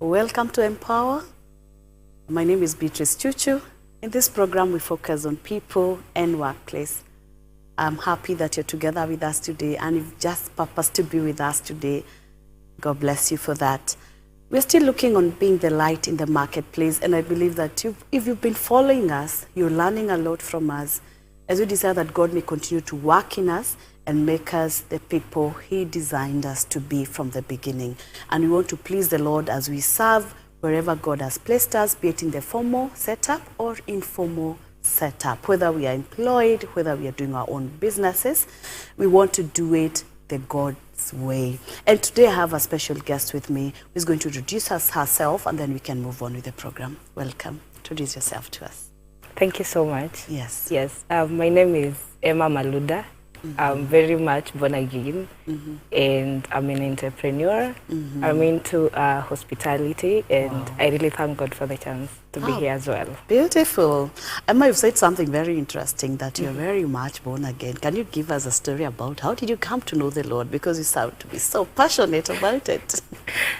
Welcome to Empower. My name is Beatrice Chuchu. In this program, we focus on people and workplace. I'm happy that you're together with us today, and you've just purposed to be with us today. God bless you for that. We're still looking on being the light in the marketplace, and I believe that if you've been following us, you're learning a lot from us, as we desire that God may continue to work in us and make us the people He designed us to be from the beginning. And we want to please the Lord as we serve wherever God has placed us, be it in the formal setup or informal setup. Whether we are employed, whether we are doing our own businesses, we want to do it the God's way. And today I have a special guest with me who's going to introduce us herself, and then we can move on with the program. Welcome. Introduce yourself to us. Thank you so much. Yes. Yes. My name is Naluda. I'm very much born again, and I'm an entrepreneur. I'm into hospitality, and I really thank God for the chance to be here as well. Beautiful. Emma, you've said something very interesting, that you're very much born again. Can you give us a story about how did you come to know the Lord? Because you sound to be so passionate about it.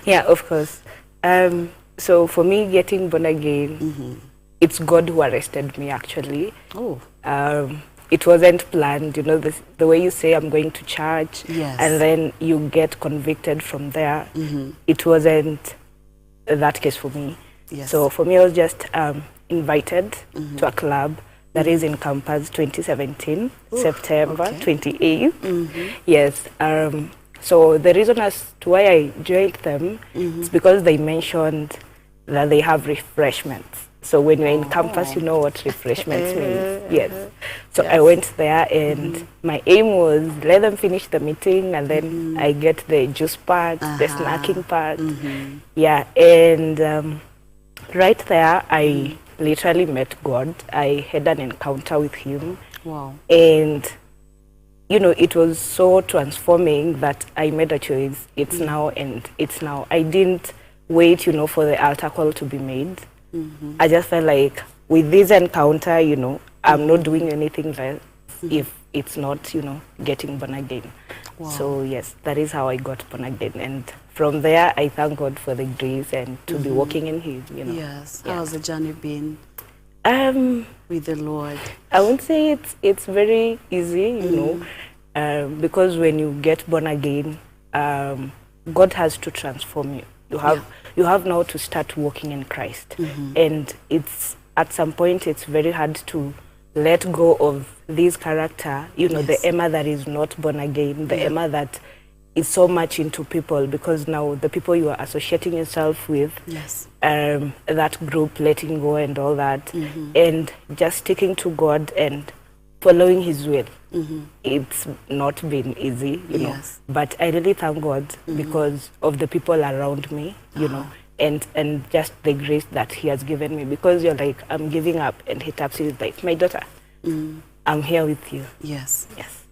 Yeah, of course. So for me, getting born again, it's God who arrested me, actually. Oh. It wasn't planned, you know, the way you say I'm going to church, yes, and then you get convicted from there. It wasn't that case for me. Yes. So for me, I was just invited to a club that is in Campus 2017, September 28th. Yes. So the reason as to why I joined them is because they mentioned that they have refreshments. So when you're in campus, you know what refreshments means. Yes. So I went there, and my aim was let them finish the meeting, and then I get the juice part, the snacking part. Yeah. And right there, I literally met God. I had an encounter with Him. Wow. And, you know, it was so transforming that I made a choice. It's now, and it's now. I didn't wait, you know, for the altar call to be made. I just felt like with this encounter, you know, I'm not doing anything less if it's not, you know, getting born again. Wow. So yes, that is how I got born again. And from there, I thank God for the grace and to be walking in His, you know. Yes. Yeah. How's the journey been with the Lord? I won't say it's very easy, you know, because when you get born again, God has to transform you. You have now to start walking in Christ. And it's at some point it's very hard to let go of this character, you know, the Emma that is not born again, the Emma that is so much into people, because now the people you are associating yourself with, that group, letting go and all that, and just sticking to God and following His will. It's not been easy, you know, but I really thank God because of the people around me, you know, and just the grace that He has given me, because you're like, I'm giving up, and He taps you like, my daughter, I'm here with you. Yes. Yes.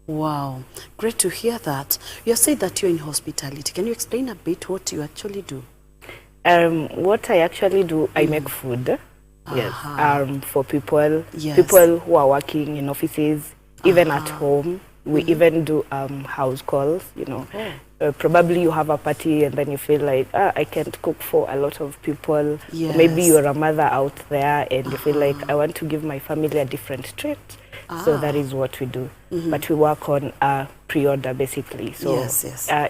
Wow. Great to hear that. You said that you're in hospitality. Can you explain a bit what you actually do? What I actually do, I make food. Yes. For people who are working in offices, even at home. We even do house calls, you know. Probably you have a party and then you feel like, I can't cook for a lot of people. Yes. Maybe you're a mother out there and you feel like, I want to give my family a different treat. So that is what we do. But we work on pre-order, basically. So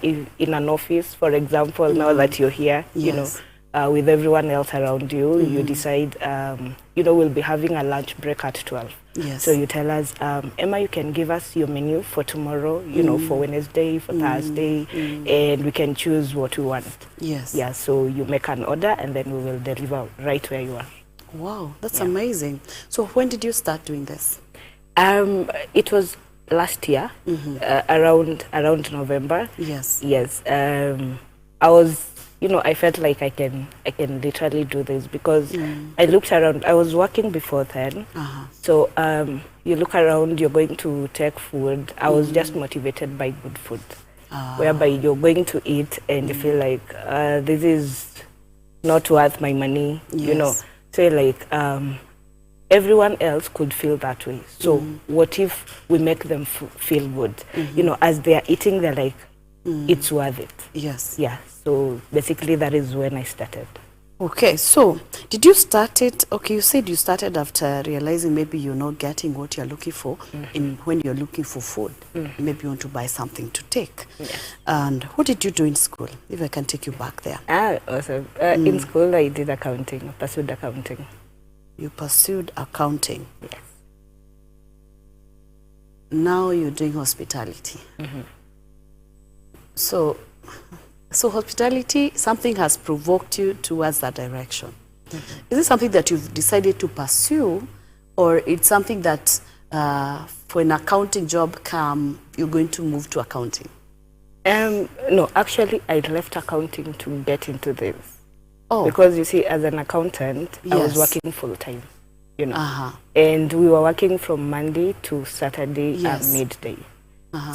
in an office, for example, now that you're here, you know, with everyone else around you, you decide, you know, we'll be having a lunch break at 12. Yes. So you tell us, Emma, you can give us your menu for tomorrow, you know, for Wednesday, for Thursday, and we can choose what we want. Yes. Yeah, so you make an order, and then we will deliver right where you are. Wow, that's amazing. So when did you start doing this? It was last year, around November. Yes. Yes. I was, you know, I felt like I can literally do this because I looked around. I was working before then. So you look around, you're going to take food. I was just motivated by good food, whereby you're going to eat and you feel like this is not worth my money, you know. So like everyone else could feel that way. So what if we make them feel good? You know, as they're eating, they're like, it's worth it. Yes. Yeah, so basically that is when I started. Okay, so did you start it? Okay, you said you started after realizing maybe you're not getting what you're looking for in when you're looking for food. Maybe you want to buy something to take. Yes. And what did you do in school? If I can take you back there. Awesome. In school, I did accounting, I pursued accounting. You pursued accounting. Yes. Now you're doing hospitality. So hospitality, something has provoked you towards that direction. Is it something that you've decided to pursue, or it's something that for an accounting job you're going to move to accounting? No, actually, I left accounting to get into this. Oh. Because you see, as an accountant, I was Yes. working full time, you know. And we were working from Monday to Saturday Yes. midday.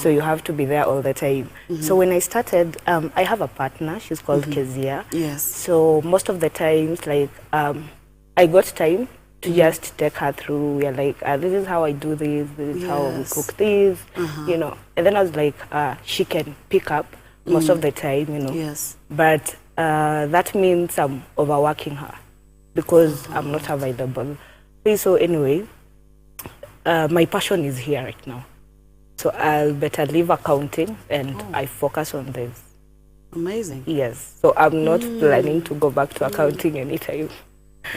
So you have to be there all the time. So when I started, I have a partner, she's called Kezia. Yes. So most of the times, like, I got time to just take her through. We're like, this is how I do this is how we Yes. cook this, you know. And then I was like, she can pick up most of the time, you know. Yes. But that means I'm overworking her because I'm not available. So anyway, my passion is here right now. So I'll better leave accounting and I focus on this. Amazing. Yes. So I'm not planning to go back to accounting anytime.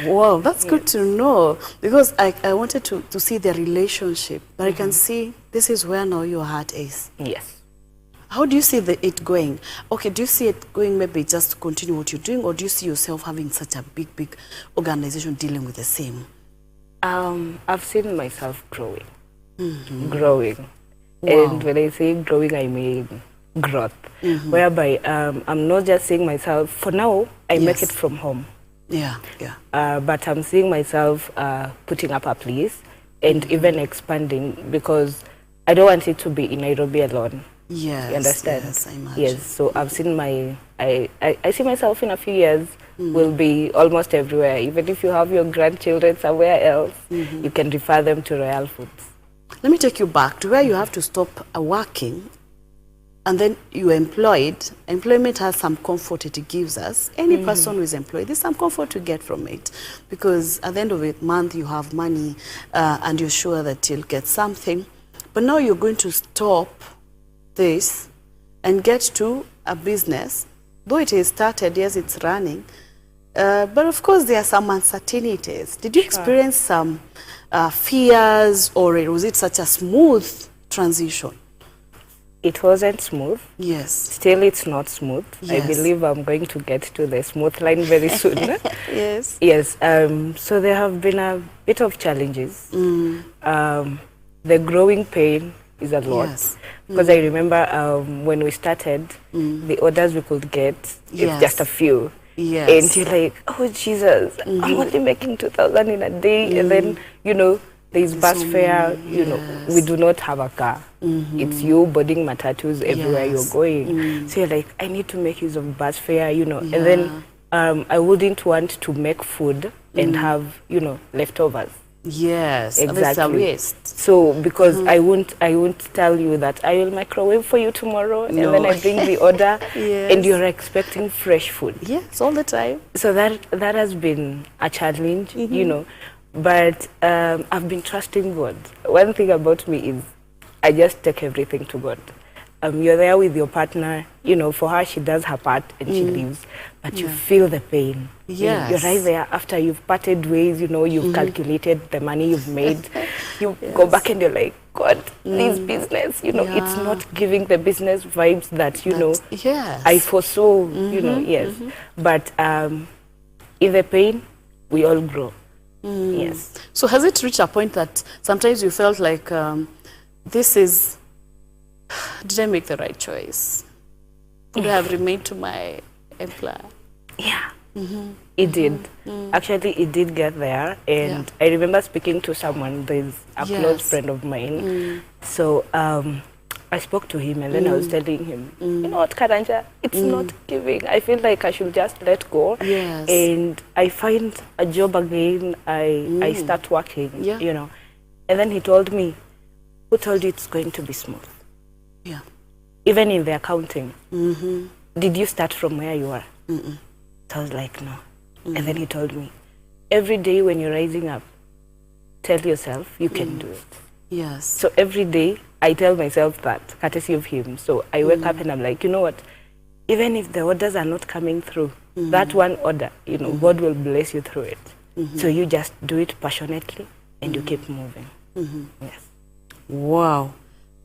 Wow, that's good to know, because I wanted to see the relationship, but I can see this is where now your heart is. Yes. How do you see it going? Okay, do you see it going maybe just to continue what you're doing, or do you see yourself having such a big organization dealing with the same? I've seen myself growing. Growing. Wow. And when I say growing, I mean growth. Whereby I'm not just seeing myself, for now, I make it from home. Yeah, yeah. But I'm seeing myself putting up a place and even expanding, because I don't want it to be in Nairobi alone. Yes, you understand? Yes, I imagine. Yes, so I've seen I see myself in a few years will be almost everywhere. Even if you have your grandchildren somewhere else, you can refer them to Royal Foods. Let me take you back to where you have to stop working, and then you're employed. Employment has some comfort it gives us. Any person who is employed, there's some comfort to get from it, because at the end of the month you have money and you're sure that you'll get something. But now you're going to stop this and get to a business. Though it is started, yes, it's running, but of course there are some uncertainties. Did you experience some fears, or was it such a smooth transition? It wasn't smooth. Yes. Still, it's not smooth. Yes. I believe I'm going to get to the smooth line very soon. Yes. Yes. So there have been a bit of challenges. The growing pain is a lot. Yes. Because I remember when we started, the orders we could get, it's just a few. Yes. And you're like, oh, Jesus, I'm only making 2,000 in a day. And then, you know, there's bus fare, you know, we do not have a car. It's you boarding matatus everywhere you're going. So you're like, I need to make use of bus fare, you know. And then I wouldn't want to make food and have, you know, leftovers. Yes, Exactly. that's a waste. So because I won't tell you that I will microwave for you tomorrow, and then I bring the order, and you're expecting fresh food. Yes, all the time. So that has been a challenge, you know. But I've been trusting God. One thing about me is I just take everything to God. You're there with your partner, you know, for her, she does her part and she leaves, but you feel the pain. Yes. You're right there after you've parted ways, you know, you've calculated the money you've made. You go back and you're like, God, this business, you know, it's not giving the business vibes that, you know, I foresaw, you know, yes. But in the pain, we all grow. Yes. So has it reached a point that sometimes you felt like did I make the right choice? Could I have remained to my employer? Yeah, it did. Actually, it did get there. And I remember speaking to someone, there's a close friend of mine. So I spoke to him, and then I was telling him, you know what, Karanja, it's not giving. I feel like I should just let go. Yes. And I find a job again. I start working, you know. And then he told me, who told you it's going to be smooth? Yeah. even in the accounting, did you start from where you are? So I was like, no. And then he told me, every day when you're rising up, tell yourself you can do it. Yes. So every day I tell myself that, courtesy of him. So I wake up and I'm like, you know what? Even if the orders are not coming through, that one order, you know, God will bless you through it. So you just do it passionately and you keep moving. Yes. Wow,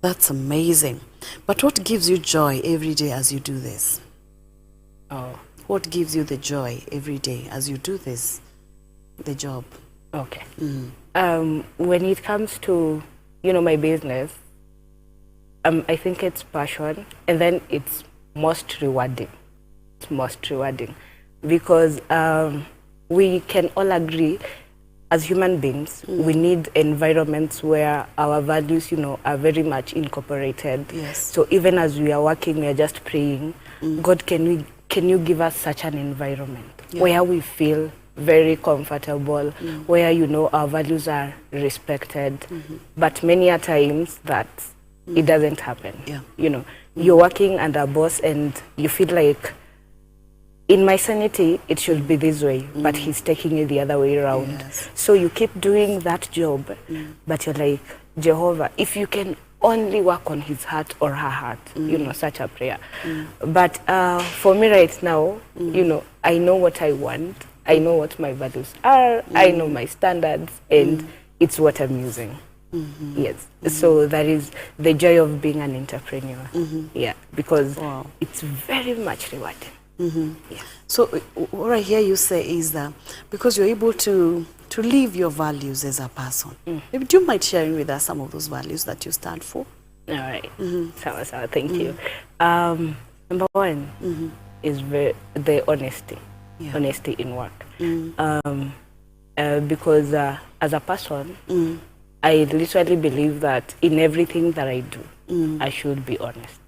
that's amazing. But what gives you joy every day as you do this? Oh, What gives you the joy every day as you do this, the job? okay. When it comes to, you know, my business, I think it's passion, and then it's most rewarding. It's most rewarding because we can all agree as human beings, we need environments where our values, you know, are very much incorporated. Yes. So even as we are working, we are just praying, God, can you give us such an environment where we feel very comfortable, where, you know, our values are respected. But many a times that it doesn't happen. Yeah. You know, you're working under a boss and you feel like, in my sanity, it should be this way, but he's taking it the other way around. Yes. So you keep doing that job, but you're like, Jehovah, if you can only work on his heart or her heart, you know, such a prayer. But for me right now, you know, I know what I want. I know what my values are. I know my standards, and it's what I'm using. Yes. So that is the joy of being an entrepreneur. Yeah, because it's very much rewarding. Yeah. So what I hear you say is that because you're able to live your values as a person. Maybe do you mind sharing with us some of those values that you stand for? All right. So thank you. Number one is the honesty. Honesty in work. Because as a person, I literally believe that in everything that I do, I should be honest.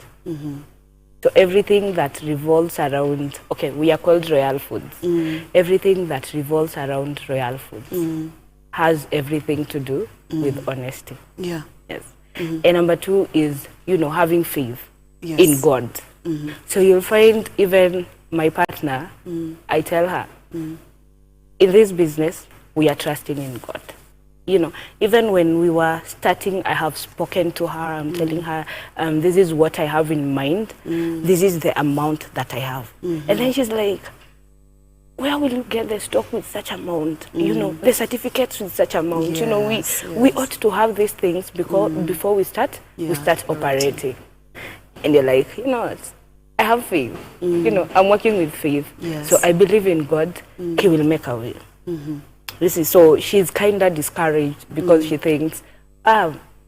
So everything that revolves around, okay, we are called Royal Foods. Everything that revolves around Royal Foods has everything to do with honesty. Yeah. Yes. And number two is, you know, having faith Yes. in God. So you'll find even my partner, I tell her, in this business, we are trusting in God. You know, even when we were starting, I have spoken to her, I'm telling her, this is what I have in mind, this is the amount that I have. And then she's like, where will you get the stock with such amount? You know, the certificates with such amount. You know, we ought to have these things because before we start operating. And you're like, you know what? I have faith. You know, I'm working with faith. Yes. So I believe in God, he will make a way. This is so she's kind of discouraged because she thinks,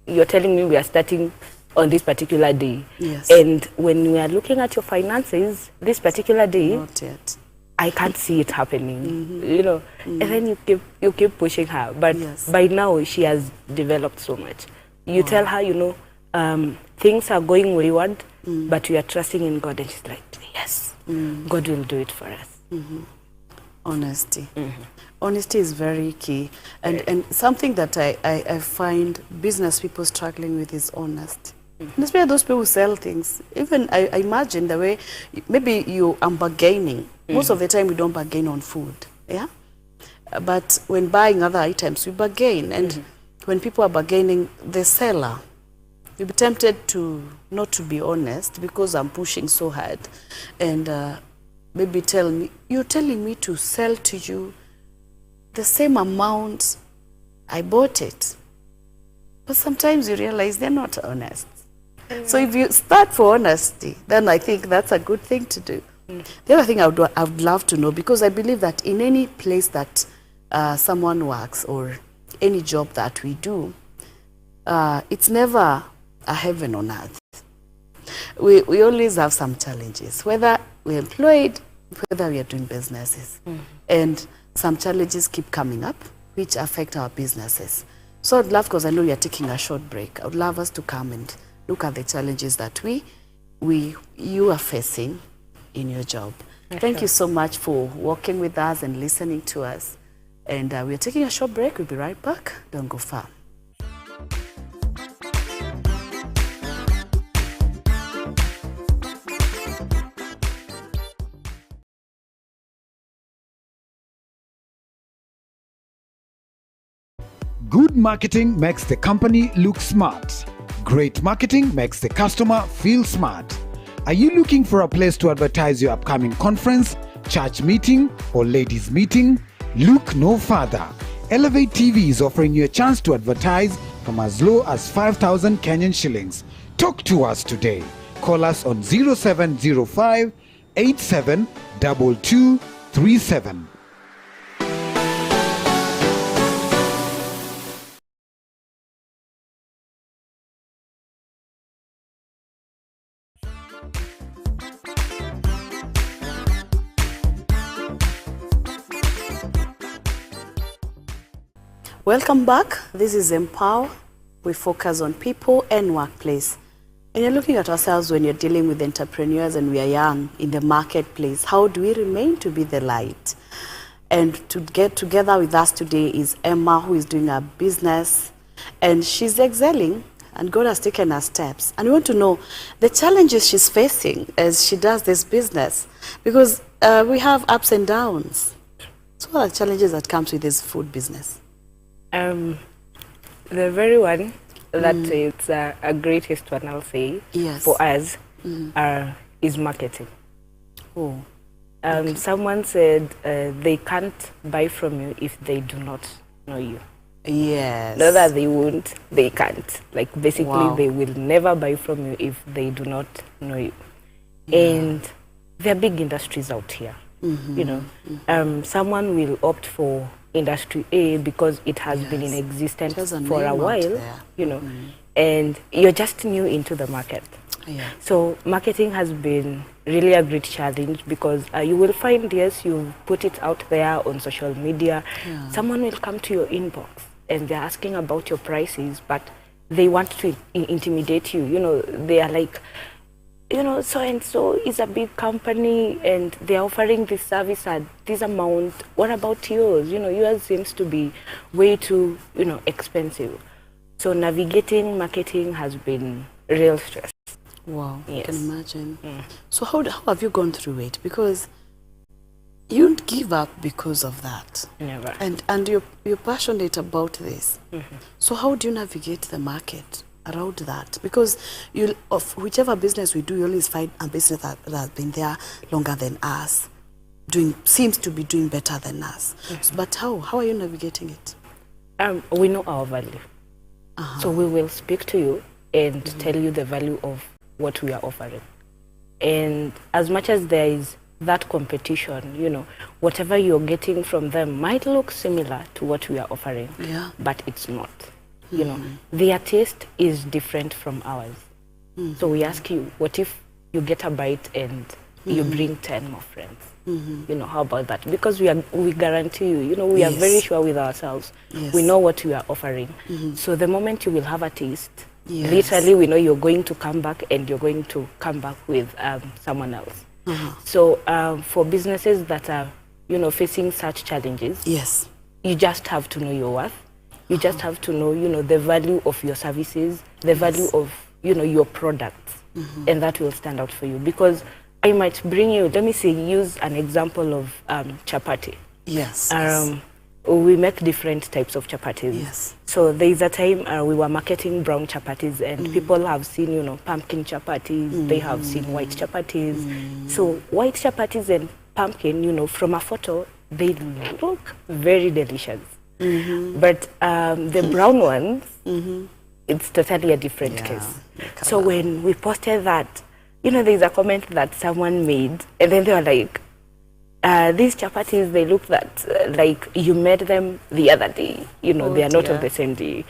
you're telling me we are starting on this particular day. Yes. And when we are looking at your finances, this particular day, Not yet. I can't see it happening. You know, and then you keep pushing her. But Yes. by now she has developed so much. You tell her, you know, things are going wayward, but we are trusting in God, and she's like, yes, God will do it for us. Honesty. Honesty is very key. And something that I find business people struggling with is honesty. And especially those people who sell things. Even I imagine the way, maybe you are bargaining. Most of the time we don't bargain on food. Yeah? But when buying other items, we bargain. And when people are bargaining, the seller, you'll be tempted to not to be honest because I'm pushing so hard. And maybe tell me, you're telling me to sell to you the same amount I bought it. But sometimes you realize they're not honest. So if you start for honesty, then I think that's a good thing to do. The other thing I would love to know, because I believe that in any place that someone works or any job that we do, it's never a heaven on earth. We always have some challenges, whether we're employed, whether we are doing businesses. And some challenges keep coming up, which affect our businesses. So I'd love, because I know you're taking a short break, I would love us to come and look at the challenges that you are facing in your job. Thank you so much for walking with us and listening to us. And we're taking a short break. We'll be right back. Don't go far. Good marketing makes the company look smart. Great marketing makes the customer feel smart. Are you looking for a place to advertise your upcoming conference, church meeting, or ladies' meeting? Look no further. Elevate TV is offering you a chance to advertise from as low as 5,000 Kenyan shillings. Talk to us today. Call us on 0705 872237. Welcome back. This is Empower. We focus on people and workplace. And you're looking at ourselves when you're dealing with entrepreneurs and we are young in the marketplace. How do we remain to be the light? And to get together with us today is Emma, who is doing a business and she's excelling and God has taken her steps. And we want to know the challenges she's facing as she does this business because we have ups and downs. So what are the challenges that comes with this food business? The very one that it's a greatest one, I'll say, yes. for us is marketing. Oh, okay. Someone said they can't buy from you if they do not know you. Yes. Not that they won't, they can't. Like basically, Wow. they will never buy from you if they do not know you. Yeah. And there are big industries out here. You know, someone will opt for industry A because it has been in existence for a while, you know, and you're just new into the market. Yeah. So marketing has been really a great challenge because you will find, yes, you put it out there on social media. Yeah. Someone will come to your inbox and they're asking about your prices, but they want to intimidate you. You know, they are like, you know, so-and-so is a big company and they're offering this service at this amount. What about yours? You know, yours seems to be way too, you know, expensive. So navigating marketing has been real stress. Wow, Yes. I can imagine. So how have you gone through it? Because you don't give up because of that. Never. And you're passionate about this. So how do you navigate the market around that? Because of whichever business we do, you always find a business that has been there longer than us, seems to be doing better than us. So, but how are you navigating it? We know our value. So we will speak to you and tell you the value of what we are offering. And as much as there is that competition, you know, whatever you're getting from them might look similar to what we are offering, but it's not. You know, their taste is different from ours. So we ask you, what if you get a bite and you bring 10 more friends? You know, how about that? Because we guarantee you, you know, we are very sure with ourselves. We know what we are offering. So the moment you will have a taste, literally we know you're going to come back and you're going to come back with someone else. So for businesses that are, you know, facing such challenges, you just have to know your worth. You just have to know, you know, the value of your services, the value of, you know, your products, and that will stand out for you. Because I might bring you, let me say, use an example of chapati. We make different types of chapatis. So there is a time we were marketing brown chapatis and people have seen, you know, pumpkin chapatis, they have seen white chapatis. So white chapatis and pumpkin, you know, from a photo, they look very delicious. But the brown ones, it's totally a different case. So when we posted that, you know, there's a comment that someone made, and then they were like, these chapatis, they look like you made them the other day. You know, they are not of the same day.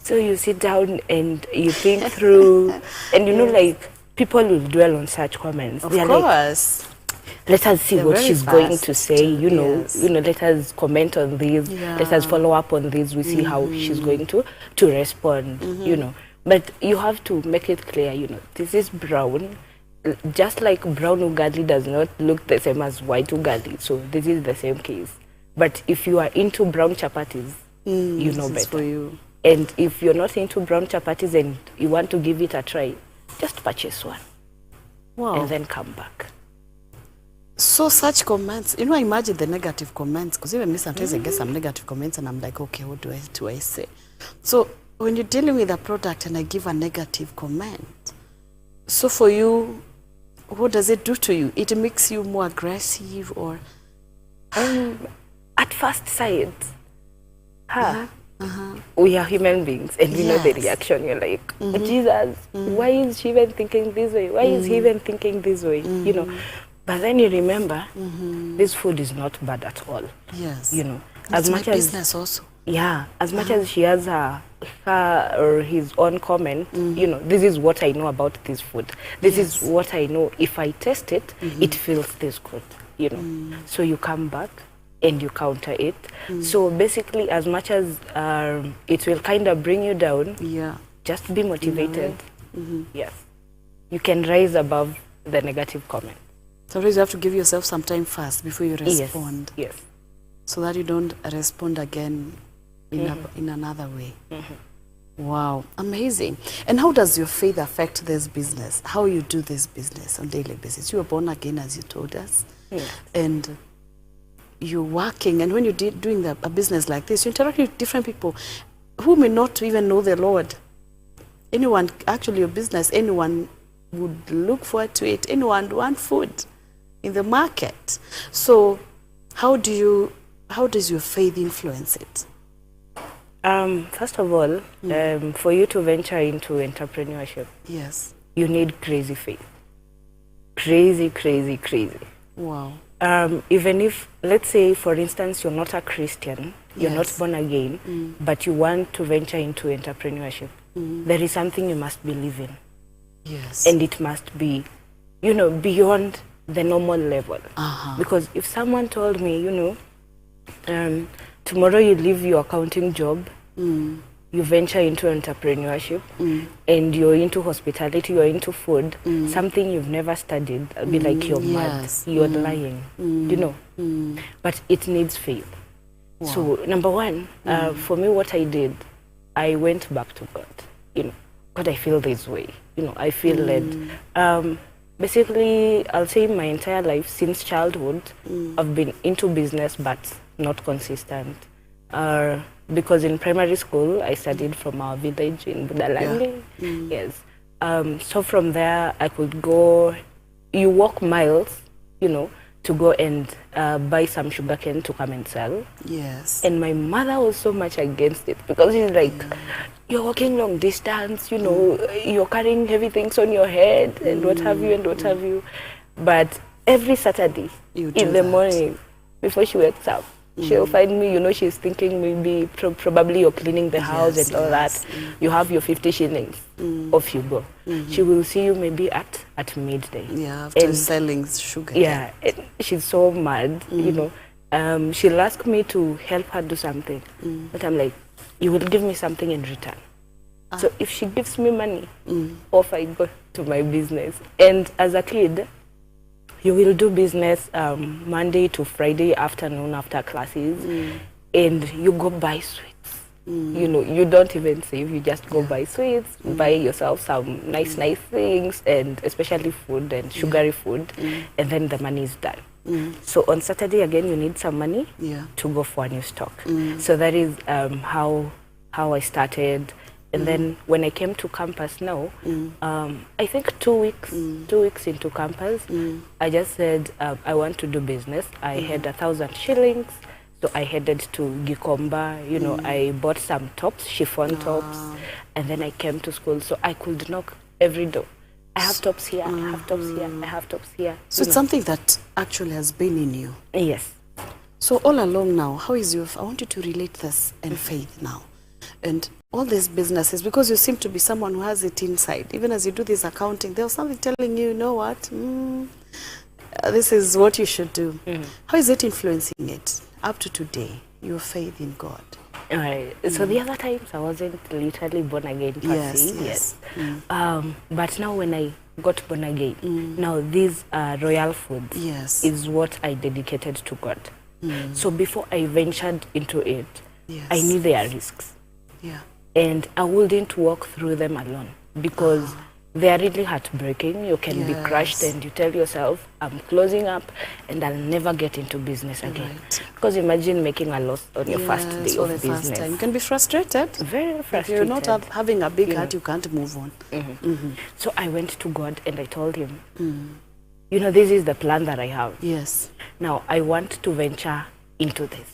So you sit down and you think through, and you know, like, people will dwell on such comments. Of course. Like, let us see what she's going to say, you know, let us comment on this, let us follow up on this, we see how she's going to respond, you know. But you have to make it clear, you know, this is brown, just like brown ugali does not look the same as white ugali, so this is the same case. But if you are into brown chapatis, you know better. For you. And if you're not into brown chapatis and you want to give it a try, just purchase one and then come back. So such comments, I imagine the negative comments, because even me sometimes I get some negative comments and I'm like, okay, what do I say? So when you're dealing with a product and I give a negative comment, so for you, what does it do to you? It makes you more aggressive or? At first sight, we are human beings and we know the reaction. You're like, Jesus, why is she even thinking this way? Why is he even thinking this way? But then you remember, this food is not bad at all. Yes. As It's much my as business also. yeah, as much as she has her or his own comment, this is what I know about this food. This is what I know. If I test it, it feels this good. So you come back and you counter it. So basically, as much as it will kind of bring you down, just be motivated. Yes, you can rise above the negative comment. Sometimes you have to give yourself some time first before you respond. Yes. So that you don't respond again in another way. Wow, amazing. And how does your faith affect this business? How you do this business on a daily basis? You were born again, as you told us. And you're working, and when you're doing a business like this, you interact with different people who may not even know the Lord. Anyone, actually your business, anyone would look forward to it. Anyone would want food in the market. So how does your faith influence it? First of all, for you to venture into entrepreneurship, you need crazy faith. Crazy. Wow. Even if, let's say, for instance, you're not a Christian, you're not born again, but you want to venture into entrepreneurship, there is something you must believe in. Yes. And it must be, beyond the normal level. Because if someone told me, tomorrow you leave your accounting job, you venture into entrepreneurship, and you're into hospitality, you're into food, something you've never studied, I'll be like, you're mad, you're lying, But it needs faith. Wow. So number one, for me, what I did, I went back to God. God, I feel this way. I feel led. Basically, I'll say my entire life, since childhood, I've been into business, but not consistent. Because in primary school, I studied from our village in Budalangi. Yes. So from there, I could go, you walk miles, to go and buy some sugarcane to come and sell. Yes. And my mother was so much against it because she's like, you're walking long distance, you're carrying heavy things on your head and what have you. But every Saturday in the morning, before she wakes up, she'll find me, she's thinking maybe probably you're cleaning the house and all that. You have your 50 shillings, off you go. She will see you maybe at midday. Yeah, after selling sugar. Yeah, she's so mad, she'll ask me to help her do something. But I'm like, you will give me something in return. So if she gives me money, off I go to my business. And as a kid, you will do business Monday to Friday afternoon after classes, and you go buy sweets. You don't even save, you just go buy sweets, buy yourself some nice things, and especially food and sugary food, and then the money is done. So on Saturday, again, you need some money to go for a new stock. So that is how I started. And then when I came to campus now, I think 2 weeks into campus, I just said, I want to do business. I had 1,000 shillings. So I headed to Gikomba, I bought some tops, chiffon tops, and then I came to school. So I could knock every door. I have tops here, I have tops here, I have tops here. So it's something that actually has been in you. Yes. So all along now, how is I want you to relate this and faith now. And all these businesses, because you seem to be someone who has it inside. Even as you do this accounting, there was something telling you, what, this is what you should do. How is it influencing it up to today, your faith in God? All right. So the other times I wasn't literally born again per se. Yes. But now when I got born again, now these royal foods is what I dedicated to God. So before I ventured into it, I knew there are risks. And I wouldn't walk through them alone because they are really heartbreaking. You can be crushed Yes. and you tell yourself, I'm closing up and I'll never get into business again. Right. Because imagine making a loss on your first day for of the business. first time. You can be frustrated. Very If frustrated. you're not having a big You know. heart, you can't move on. So I went to God and I told him, you know, this is the plan that I have. Yes. Now, I want to venture into this.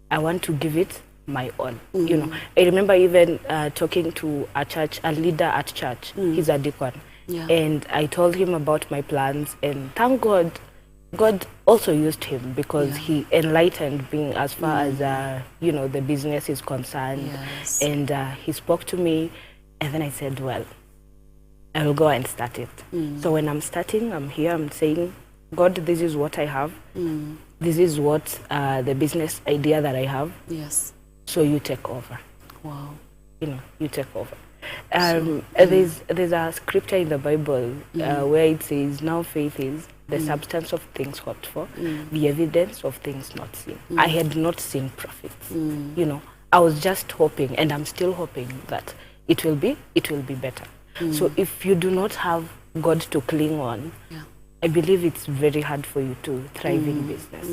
I want to give it my all. You know, I remember even talking to a leader at church. He's a deacon. Yeah. And I told him about my plans. And thank God, God also used him because he enlightened me as far as, you know, the business is concerned. Yes. And he spoke to me. And then I said, well, I will go and start it. So when I'm starting, I'm here, I'm saying, God, this is what I have. This is what the business idea that I have. Yes. So you take over. Wow. You know, you take over. There's a scripture in the Bible where it says, now faith is the substance of things hoped for, the evidence of things not seen. I had not seen profits. You know, I was just hoping, and I'm still hoping that it will be better. So if you do not have God to cling on, I believe it's very hard for you to thrive in business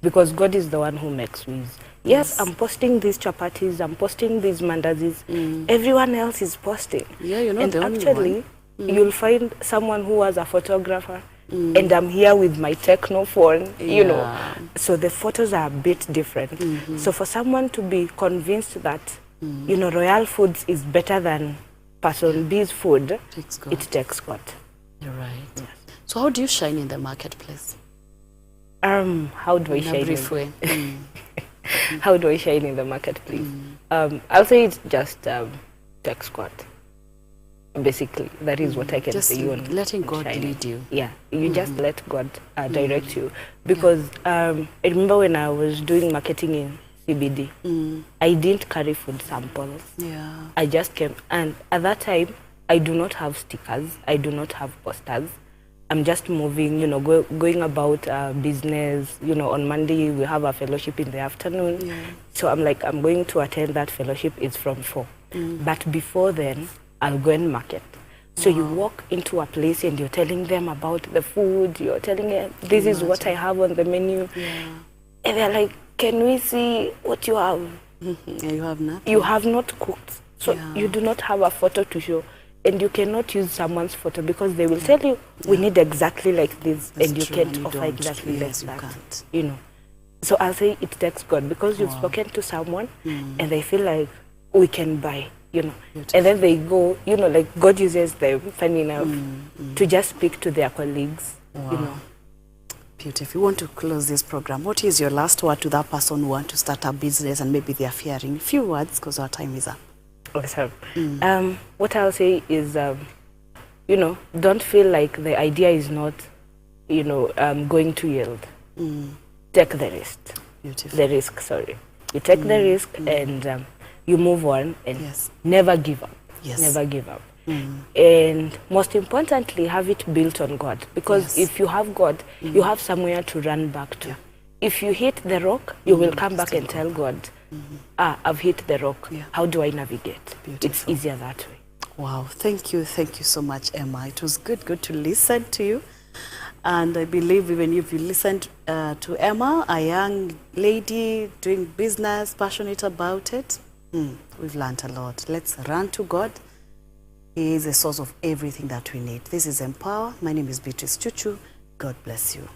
because God is the one who makes ways. Yes, I'm posting these chapatis, I'm posting these mandazis. Everyone else is posting. Yeah, you're not and the only actually, you'll find someone who was a photographer, and I'm here with my techno phone, you know. So the photos are a bit different. So for someone to be convinced that, you know, Royal Foods is better than Person B's food, it takes God. You're right. Yes. So how do you shine in the marketplace? How do I In a shine? brief way. How do I shine in the marketplace? I'll say it's just tech squad. Basically, that is what I can Just say. On letting God shining. lead you. Yeah, you just let God direct you. Because I remember when I was doing marketing in CBD, I didn't carry food samples. Yeah. I just came, and at that time, I do not have stickers. I do not have posters. I'm just moving, you know, going about business. You know, on Monday we have a fellowship in the afternoon. Yeah. So I'm like, I'm going to attend that fellowship. It's from 4. But before then, I'll go and market. So you walk into a place and you're telling them about the food. You're telling them, this is what I have on the menu. Yeah. And they're like, can we see what you have? Yeah, you have nothing. You have not cooked. So Yeah. you do not have a photo to show. And you cannot use someone's photo because they will tell you, we need exactly like this. That's and you true, can't and you offer don't. exactly Yes, like you that. can't. You know. So I'll say it takes God because you've spoken to someone and they feel like we can buy, you know. Beautiful. And then they go, you know, like God uses them, funny enough, to just speak to their colleagues, you know. Beautiful. We want to close this program. What is your last word to that person who want to start a business and maybe they are fearing? A few words because our time is up. Awesome. What I'll say is, you know, don't feel like the idea is not, you know, going to yield. Take the risk. Beautiful. The risk, sorry. You take the risk and you move on and Yes. never give up. Yes. Never give up. And most importantly, have it built on God. Because Yes. if you have God, you have somewhere to run back to. If you hit the rock, you will come back and tell God, I've hit the rock. Yeah. How do I navigate? It's Beautiful. easier that way. Wow. Thank you so much, Emma. It was good to listen to you. And I believe even if you listened to Emma, a young lady doing business, passionate about it, we've learned a lot. Let's run to God. He is the source of everything that we need. This is Empower. My name is Beatrice Chuchu. God bless you.